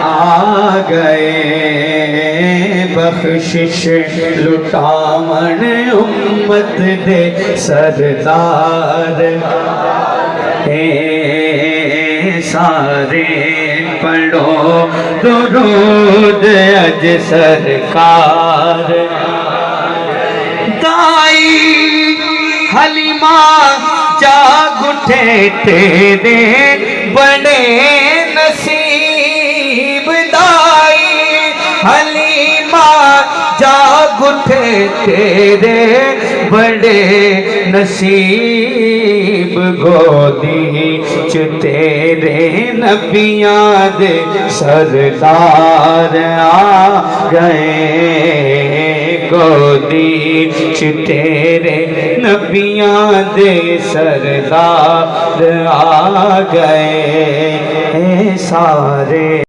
آ گئے بخشش لٹاون امت دے سردار سارے پڑھو درود اج سرکار دائی حلیمہ جاگ اٹھے تیرے بڑے نصیب دائی حلیمہ جاگ اٹھے تیرے بڑے نصیب گودی چ تیرے نبیاں دے سردار آ گئے گودی چ تیرے نبیاں دے سردار آ گئے سارے